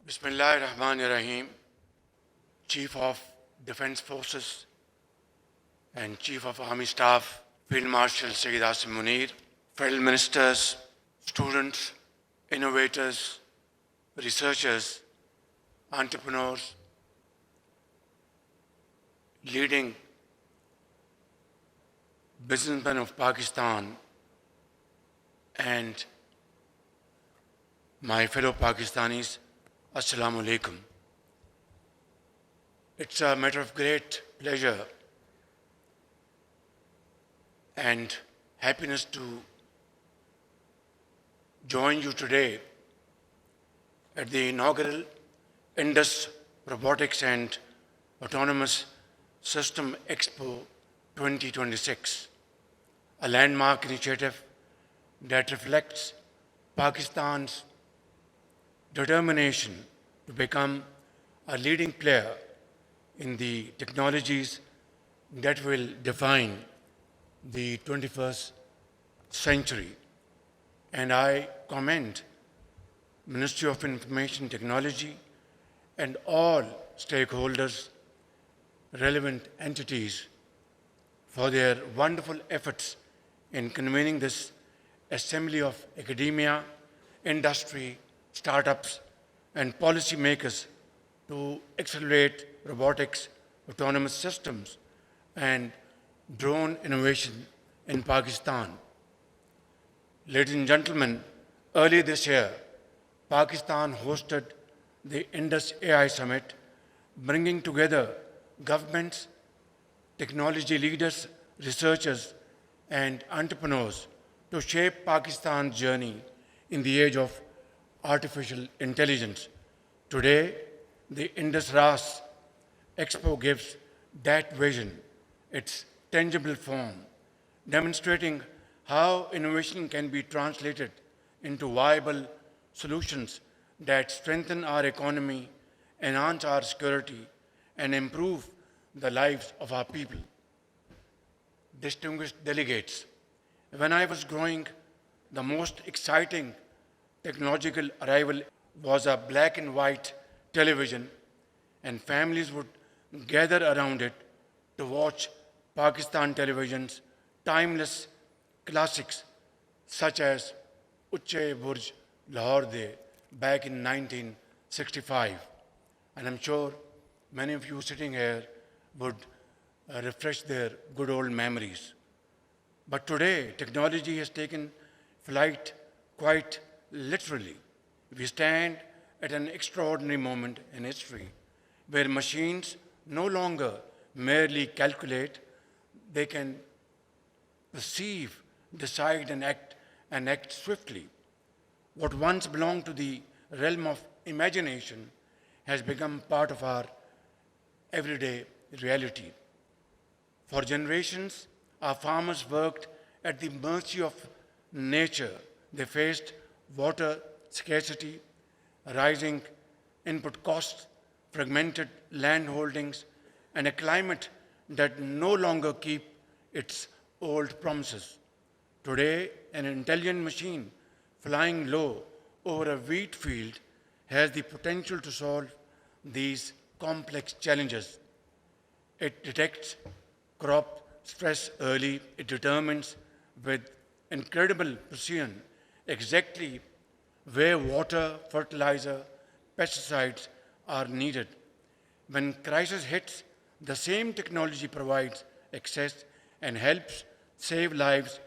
Bismillah ar-Rahman ar-Rahim, Chief of Defence Forces and Chief of Army Staff, Field Marshal Sayyid Asim Munir, fellow ministers, students, innovators, researchers, entrepreneurs, leading businessmen of Pakistan, and my fellow Pakistanis, Assalamu alaikum. It's a matter of great pleasure and happiness to join you today at the inaugural Indus Robotics and Autonomous System Expo 2026, a landmark initiative that reflects Pakistan's determination to become a leading player in the technologies that will define the 21st century. And I commend Ministry of Information Technology and all stakeholders, relevant entities, for their wonderful efforts in convening this assembly of academia, industry, startups, and policymakers to accelerate robotics, autonomous systems, and drone innovation in Pakistan. Ladies and gentlemen, early this year, Pakistan hosted the Indus AI Summit, bringing together governments, technology leaders, researchers, and entrepreneurs to shape Pakistan's journey in the age of artificial intelligence. Today, the Indus RAS Expo gives that vision its tangible form, demonstrating how innovation can be translated into viable solutions that strengthen our economy, enhance our security, and improve the lives of our people. Distinguished delegates, when I was growing, the most exciting technological arrival was a black and white television, and families would gather around it to watch Pakistan television's timeless classics such as Uche Burj Lahore De back in 1965. And I'm sure many of you sitting here would refresh their good old memories. But today, technology has taken flight quite literally. We stand at an extraordinary moment in history where machines no longer merely calculate, they can perceive, decide, and act swiftly. What once belonged to the realm of imagination has become part of our everyday reality. For generations, our farmers worked at the mercy of nature. They faced water scarcity, rising input costs, fragmented land holdings, and a climate that no longer keep its old promises. Today, an intelligent machine flying low over a wheat field has the potential to solve these complex challenges. It detects crop stress early. It determines with incredible precision exactly where water, fertilizer, pesticides are needed. When crisis hits, the same technology provides access and helps save lives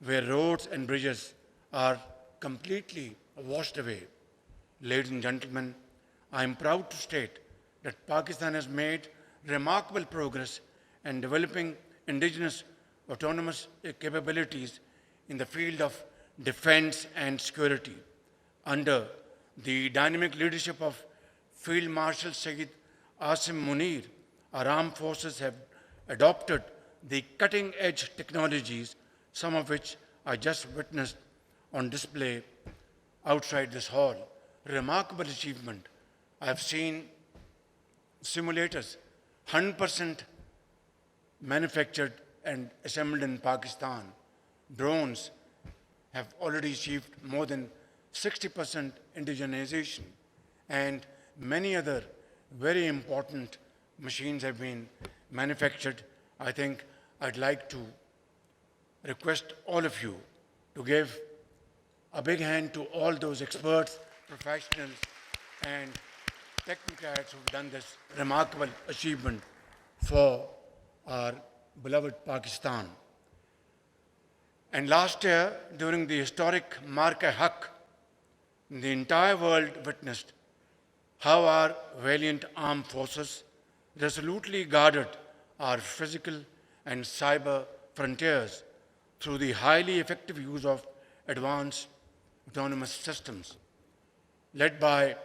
where roads and bridges are completely washed away. Ladies and gentlemen, I am proud to state that Pakistan has made remarkable progress in developing indigenous autonomous capabilities in the field of defense and security. Under the dynamic leadership of Field Marshal Sayyid Asim Munir, our armed forces have adopted the cutting-edge technologies, some of which I just witnessed on display outside this hall. Remarkable achievement. I have seen simulators, 100% manufactured and assembled in Pakistan. Drones have already achieved more than 60% indigenization. And many other very important machines have been manufactured. I think I'd like to request all of you to give a big hand to all those experts, professionals, and technocrats who've done this remarkable achievement for our beloved Pakistan. And last year, during the historic Mark-e-Haq, the entire world witnessed how our valiant armed forces resolutely guarded our physical and cyber frontiers through the highly effective use of advanced autonomous systems. Led by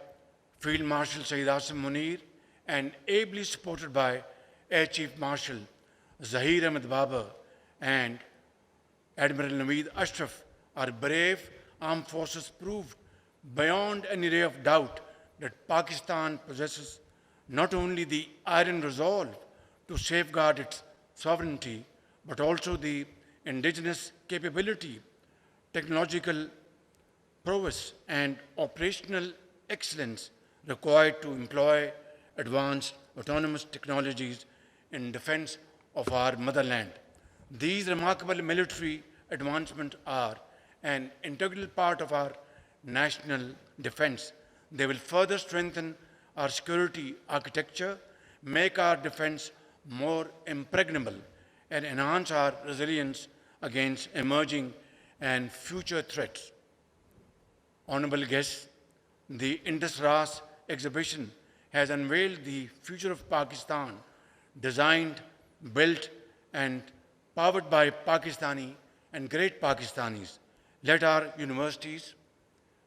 Field Marshal Sayyid Asim Munir and ably supported by Air Chief Marshal Zahir Ahmed Babar and Admiral Naveed Ashraf, our brave armed forces proved beyond any ray of doubt that Pakistan possesses not only the iron resolve to safeguard its sovereignty, but also the indigenous capability, technological prowess, and operational excellence required to employ advanced autonomous technologies in defense of our motherland. These remarkable military advancements are an integral part of our national defense. They will further strengthen our security architecture, make our defense more impregnable, and enhance our resilience against emerging and future threats. Honorable guests, the Indus Ras exhibition has unveiled the future of Pakistan, designed, built, and powered by Pakistani and great Pakistanis. Let our universities,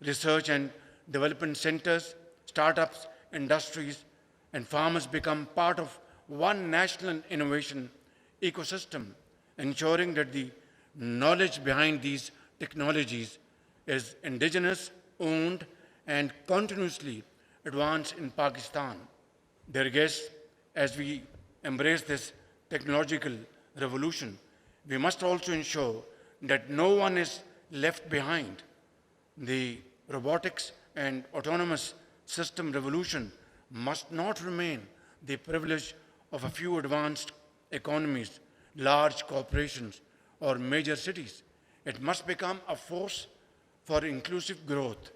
research and development centers, startups, industries, and farmers become part of one national innovation ecosystem, ensuring that the knowledge behind these technologies is indigenous, owned, and continuously advanced in Pakistan. Dear guests, as we embrace this technological revolution, we must also ensure that no one is left behind. The robotics and autonomous system revolution must not remain the privilege of a few advanced economies, large corporations, or major cities. It must become a force for inclusive growth,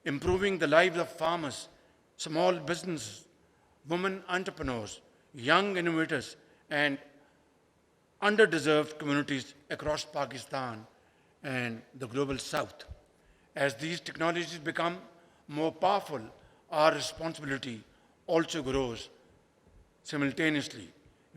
improving the lives of farmers, small businesses, women entrepreneurs, young innovators, and underdeserved communities across Pakistan and the global south. As these technologies become more powerful, our responsibility also grows simultaneously.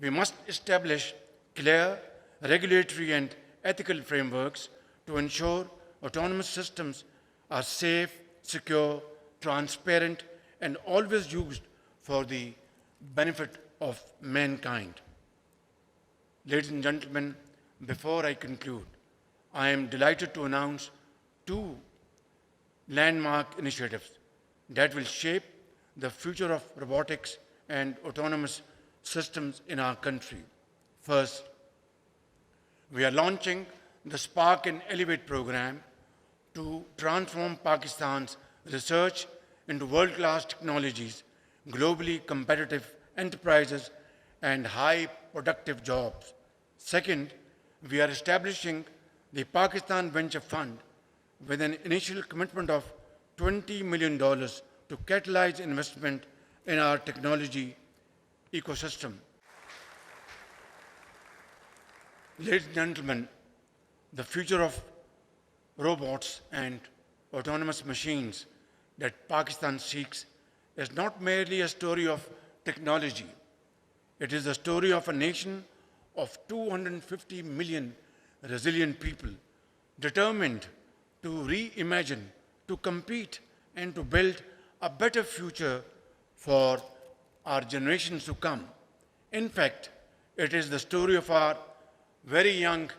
We must establish clear regulatory and ethical frameworks to ensure autonomous systems are safe, secure, transparent, and always used for the benefit of mankind. Ladies and gentlemen, before I conclude, I am delighted to announce two landmark initiatives that will shape the future of robotics and autonomous systems in our country. First, we are launching the Spark and Elevate program to transform Pakistan's research into world-class technologies, globally competitive enterprises, and high productive jobs. Second, we are establishing the Pakistan Venture Fund with an initial commitment of $20 million to catalyze investment in our technology ecosystem. Ladies and gentlemen, the future of robots and autonomous machines that Pakistan seeks is not merely a story of technology. It is the story of a nation of 250 million resilient people determined to reimagine, to compete, and to build a better future for our generations to come. In fact, it is the story of our very young,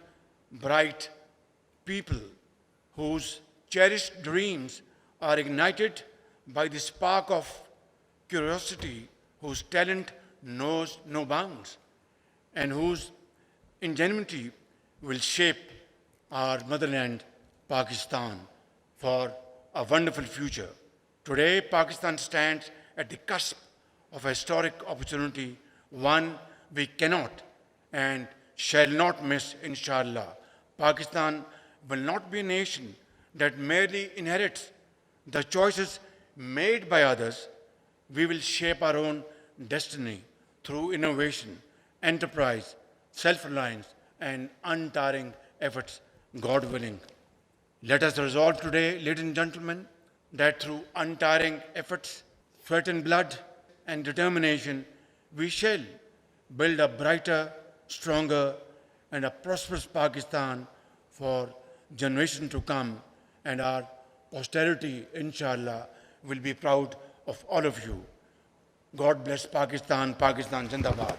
bright people whose cherished dreams are ignited by the spark of curiosity, whose talent knows no bounds, and whose ingenuity will shape our motherland, Pakistan, for a wonderful future. Today, Pakistan stands at the cusp of a historic opportunity, one we cannot and shall not miss, inshallah. Pakistan will not be a nation that merely inherits the choices made by others. We will shape our own destiny through innovation, enterprise, self-reliance, and untiring efforts, God willing. Let us resolve today, ladies and gentlemen, that through untiring efforts, sweat and blood, and determination, we shall build a brighter, stronger, and a prosperous Pakistan for generations to come, and our posterity, inshallah, will be proud of all of you. God bless Pakistan, Pakistan Zindabad.